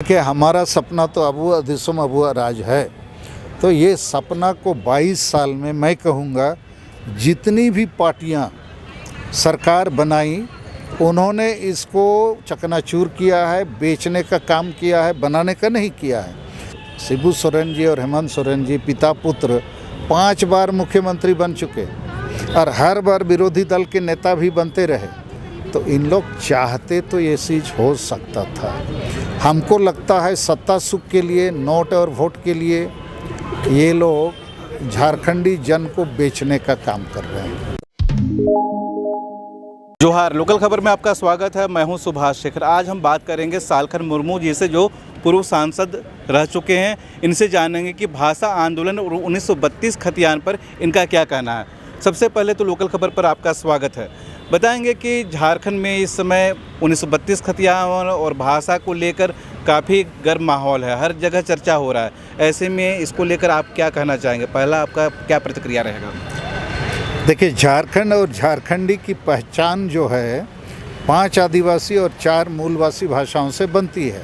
कि हमारा सपना तो अबुआ दिसुम अबुआ राज है। तो ये सपना को 22 साल में मैं कहूँगा जितनी भी पार्टियाँ सरकार बनाई उन्होंने इसको चकनाचूर किया है, बेचने का काम किया है, बनाने का नहीं किया है। शिबू सोरेन जी और हेमंत सोरेन जी पिता पुत्र 5 बार मुख्यमंत्री बन चुके और हर बार विरोधी दल के नेता भी बनते रहे। तो इन लोग चाहते तो ये चीज़ हो सकता था। हमको लगता है सत्ता सुख के लिए, नोट और वोट के लिए ये लोग झारखंडी जन को बेचने का काम कर रहे हैं। जोहार, लोकल खबर में आपका स्वागत है। मैं हूं सुभाष शेखर। आज हम बात करेंगे सालखन मुर्मू जी से, जो पूर्व सांसद रह चुके हैं। इनसे जानेंगे कि भाषा आंदोलन और 1932 खतियान पर इनका क्या कहना है। सबसे पहले तो लोकल खबर पर आपका स्वागत है। बताएंगे कि झारखंड में इस समय 1932 खतियान और भाषा को लेकर काफ़ी गर्म माहौल है, हर जगह चर्चा हो रहा है। ऐसे में इसको लेकर आप क्या कहना चाहेंगे? पहला आपका क्या प्रतिक्रिया रहेगा? देखिए, झारखंड और झारखंडी की पहचान जो है 5 आदिवासी और 4 मूलवासी भाषाओं से बनती है।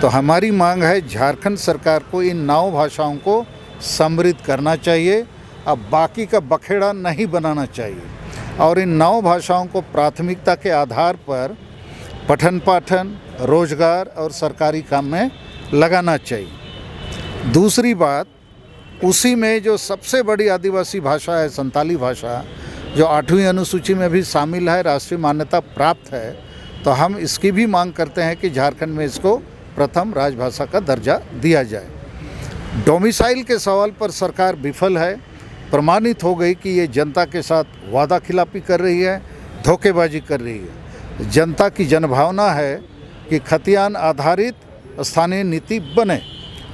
तो हमारी मांग है झारखंड सरकार को इन 9 भाषाओं को समृद्ध करना चाहिए, अब बाकी का बखेड़ा नहीं बनाना चाहिए और इन 9 भाषाओं को प्राथमिकता के आधार पर पठन पाठन, रोजगार और सरकारी काम में लगाना चाहिए। दूसरी बात, उसी में जो सबसे बड़ी आदिवासी भाषा है संताली भाषा, जो 8वीं अनुसूची में भी शामिल है, राष्ट्रीय मान्यता प्राप्त है, तो हम इसकी भी मांग करते हैं कि झारखंड में इसको प्रथम राजभाषा का दर्जा दिया जाए। डोमिसाइल के सवाल पर सरकार विफल है। प्रमाणित हो गई कि ये जनता के साथ वादा खिलाफी कर रही है, धोखेबाजी कर रही है। जनता की जनभावना है कि खतियान आधारित स्थानीय नीति बने,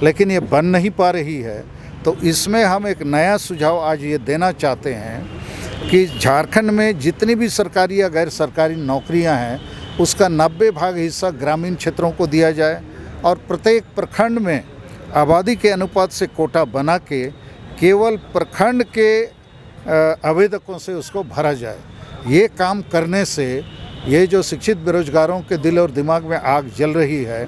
लेकिन ये बन नहीं पा रही है। तो इसमें हम एक नया सुझाव आज ये देना चाहते हैं कि झारखंड में जितनी भी सरकारी या गैर सरकारी नौकरियां हैं उसका 90% हिस्सा ग्रामीण क्षेत्रों को दिया जाए और प्रत्येक प्रखंड में आबादी के अनुपात से कोटा बना के केवल प्रखंड के आवेदकों से उसको भरा जाए। ये काम करने से ये जो शिक्षित बेरोजगारों के दिल और दिमाग में आग जल रही है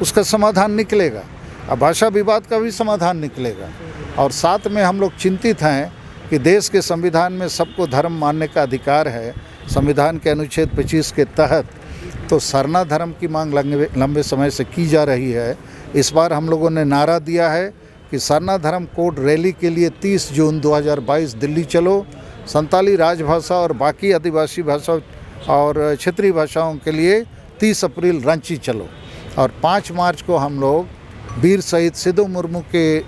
उसका समाधान निकलेगा, अब भाषा विवाद का भी समाधान निकलेगा। और साथ में हम लोग चिंतित हैं कि देश के संविधान में सबको धर्म मानने का अधिकार है, संविधान के अनुच्छेद 25 के तहत। तो सरना धर्म की मांग लंबे समय से की जा रही है। इस बार हम लोगों ने नारा दिया है कि सरना धर्म कोड रैली के लिए 30 जून 2022 दिल्ली चलो, संताली राजभाषा और बाकी आदिवासी भाषा और क्षेत्रीय भाषाओं के लिए 30 अप्रैल रांची चलो और 5 मार्च को हम लोग वीर शहीद सिद्धू मुर्मू के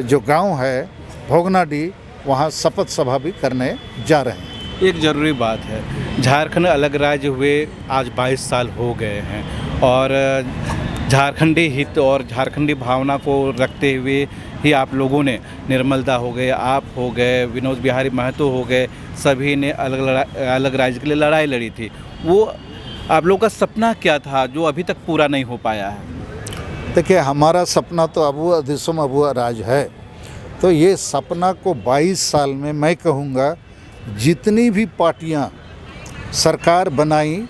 जो गांव है भोगनाडी, वहां शपथ सभा भी करने जा रहे हैं। एक ज़रूरी बात है, झारखंड अलग राज्य हुए आज 22 साल हो गए हैं और झारखंडी हित और झारखंडी भावना को रखते हुए ही आप लोगों ने, निर्मल दा हो गए, आप हो गए, विनोद बिहारी महतो हो गए, सभी ने अलग राज्य के लिए लड़ाई लड़ी थी। वो आप लोगों का सपना क्या था जो अभी तक पूरा नहीं हो पाया है? देखिए, हमारा सपना तो अबुआ दिसुम अबुआ राज है। तो ये सपना को 22 साल में मैं कहूँगा जितनी भी पार्टियाँ सरकार बनाई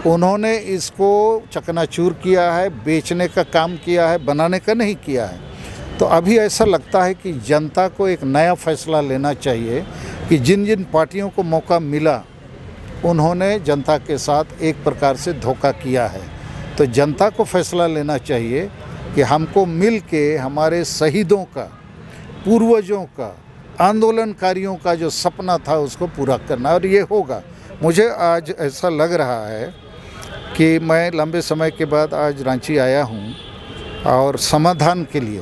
उन्होंने इसको चकनाचूर किया है, बेचने का काम किया है, बनाने का नहीं किया है। तो अभी ऐसा लगता है कि जनता को एक नया फैसला लेना चाहिए कि जिन जिन पार्टियों को मौका मिला उन्होंने जनता के साथ एक प्रकार से धोखा किया है। तो जनता को फैसला लेना चाहिए कि हमको मिल के हमारे शहीदों का, पूर्वजों का, आंदोलनकारियों का जो सपना था उसको पूरा करना, और ये होगा। मुझे आज ऐसा लग रहा है कि मैं लंबे समय के बाद आज रांची आया हूँ और समाधान के लिए,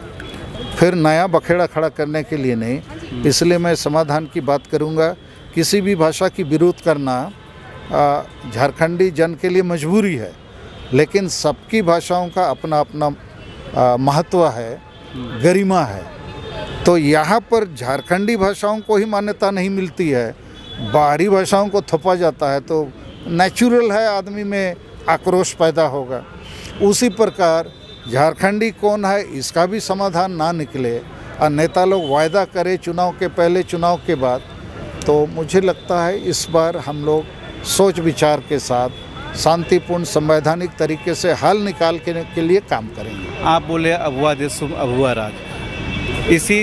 फिर नया बखेड़ा खड़ा करने के लिए नहीं, इसलिए मैं समाधान की बात करूँगा। किसी भी भाषा की विरोध करना झारखंडी जन के लिए मजबूरी है, लेकिन सबकी भाषाओं का अपना अपना महत्व है, गरिमा है। तो यहाँ पर झारखंडी भाषाओं को ही मान्यता नहीं मिलती है, बाहरी भाषाओं को थोपा जाता है, तो नेचुरल है आदमी में आक्रोश पैदा होगा। उसी प्रकार झारखंडी कौन है इसका भी समाधान ना निकले और नेता लोग वायदा करें चुनाव के पहले, चुनाव के बाद, तो मुझे लगता है इस बार हम लोग सोच विचार के साथ शांतिपूर्ण संवैधानिक तरीके से हल निकाल के लिए काम करेंगे। आप बोले अभुआ देश अभुआ राज, इसी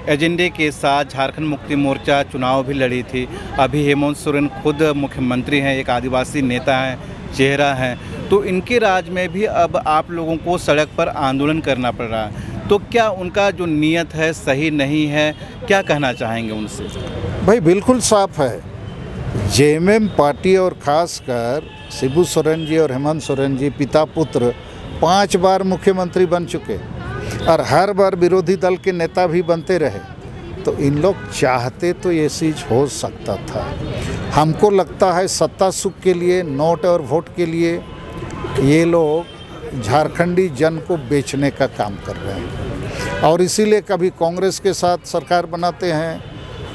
एजेंडे के साथ झारखंड मुक्ति मोर्चा चुनाव भी लड़ी थी। अभी हेमंत सोरेन खुद मुख्यमंत्री हैं, एक आदिवासी नेता हैं, चेहरा हैं, तो इनके राज में भी अब आप लोगों को सड़क पर आंदोलन करना पड़ रहा है। तो क्या उनका जो नीयत है सही नहीं है, क्या कहना चाहेंगे उनसे? भाई बिल्कुल साफ है, जेएमएम पार्टी और खासकर शिबू सोरेन जी और हेमंत सोरेन जी पिता पुत्र 5 बार मुख्यमंत्री बन चुके और हर बार विरोधी दल के नेता भी बनते रहे। तो इन लोग चाहते तो ये चीज़ हो सकता था। हमको लगता है सत्ता सुख के लिए, नोट और वोट के लिए ये लोग झारखंडी जन को बेचने का काम कर रहे हैं और इसीलिए कभी कांग्रेस के साथ सरकार बनाते हैं,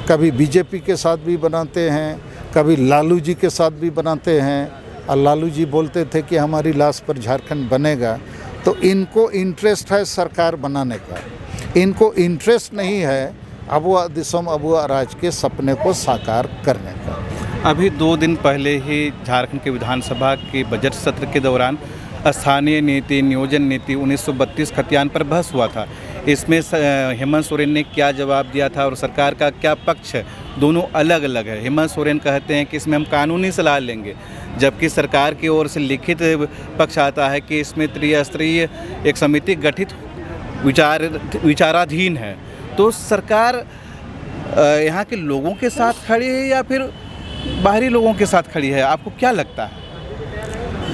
कभी बीजेपी के साथ भी बनाते हैं, कभी लालू जी के साथ भी बनाते हैं। और लालू जी बोलते थे कि हमारी लाश पर झारखंड बनेगा। तो इनको इंटरेस्ट है सरकार बनाने का, इनको इंटरेस्ट नहीं है अबुआ दिसोम अबुआ राज के सपने को साकार करने का। अभी 2 दिन पहले ही झारखंड के विधानसभा के बजट सत्र के दौरान स्थानीय नीति, नियोजन नीति 1932 खतियान पर बहस हुआ था। इसमें हेमंत सोरेन ने क्या जवाब दिया था और सरकार का क्या पक्ष है, दोनों अलग अलग है। हेमंत सोरेन कहते हैं कि इसमें हम कानूनी सलाह लेंगे, जबकि सरकार की ओर से लिखित पक्ष आता है कि इसमें त्रिस्तरीय एक समिति गठित विचाराधीन है। तो सरकार यहाँ के लोगों के साथ खड़ी है या फिर बाहरी लोगों के साथ खड़ी है, आपको क्या लगता है?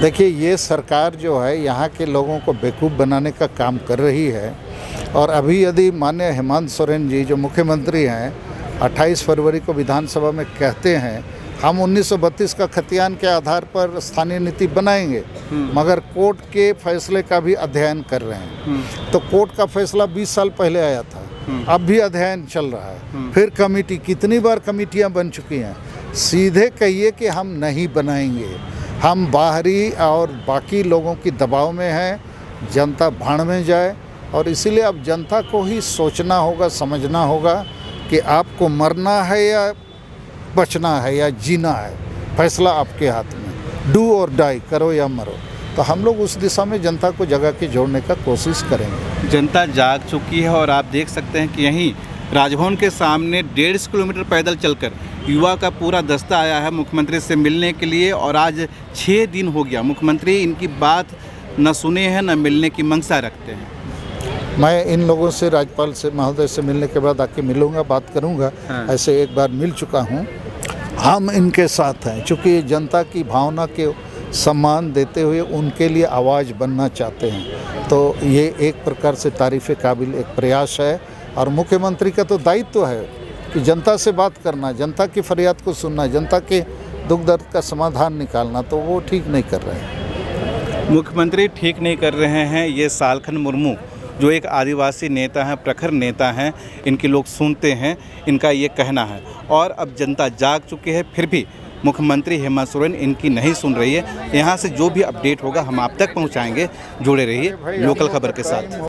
देखिए, ये सरकार जो है यहाँ के लोगों को बेवकूफ़ बनाने का काम कर रही है। और अभी यदि माननीय हेमंत सोरेन जी जो मुख्यमंत्री हैं 28 फरवरी को विधानसभा में कहते हैं हम 1932 का खतियान के आधार पर स्थानीय नीति बनाएंगे, मगर कोर्ट के फैसले का भी अध्ययन कर रहे हैं। तो कोर्ट का फैसला 20 साल पहले आया था, अब भी अध्ययन चल रहा है। फिर कमेटी, कितनी बार कमेटियां बन चुकी हैं। सीधे कहिए कि हम नहीं बनाएंगे, हम बाहरी और बाकी लोगों की दबाव में हैं, जनता भाड़ में जाए। और इसीलिए अब जनता को ही सोचना होगा, समझना होगा कि आपको मरना है या बचना है या जीना है, फैसला आपके हाथ में। डू और डाई, करो या मरो। तो हम लोग उस दिशा में जनता को जगा के जोड़ने का कोशिश करेंगे। जनता जाग चुकी है और आप देख सकते हैं कि यहीं राजभवन के सामने 150 किलोमीटर पैदल चलकर युवा का पूरा दस्ता आया है मुख्यमंत्री से मिलने के लिए। और आज 6 दिन हो गया, मुख्यमंत्री इनकी बात न सुने हैं न मिलने की मंशा रखते हैं। मैं इन लोगों से, राज्यपाल से महोदय से मिलने के बाद आके मिलूंगा, बात करूंगा। ऐसे एक बार मिल चुका हूं। हम इनके साथ हैं, चूँकि जनता की भावना के सम्मान देते हुए उनके लिए आवाज़ बनना चाहते हैं। तो ये एक प्रकार से तारीफ़ काबिल एक प्रयास है। और मुख्यमंत्री का तो दायित्व है कि जनता से बात करना, जनता की फरियाद को सुनना, जनता के दुख दर्द का समाधान निकालना। तो वो ठीक नहीं कर रहे हैं। मुख्यमंत्री ठीक नहीं कर रहे हैं, ये सालखन मुर्मू जो एक आदिवासी नेता हैं, प्रखर नेता हैं, इनके लोग सुनते हैं, इनका ये कहना है। और अब जनता जाग चुकी है, फिर भी मुख्यमंत्री हेमंत सोरेन इनकी नहीं सुन रही है। यहाँ से जो भी अपडेट होगा हम आप तक पहुँचाएंगे। जुड़े रहिए लोकल खबर के साथ।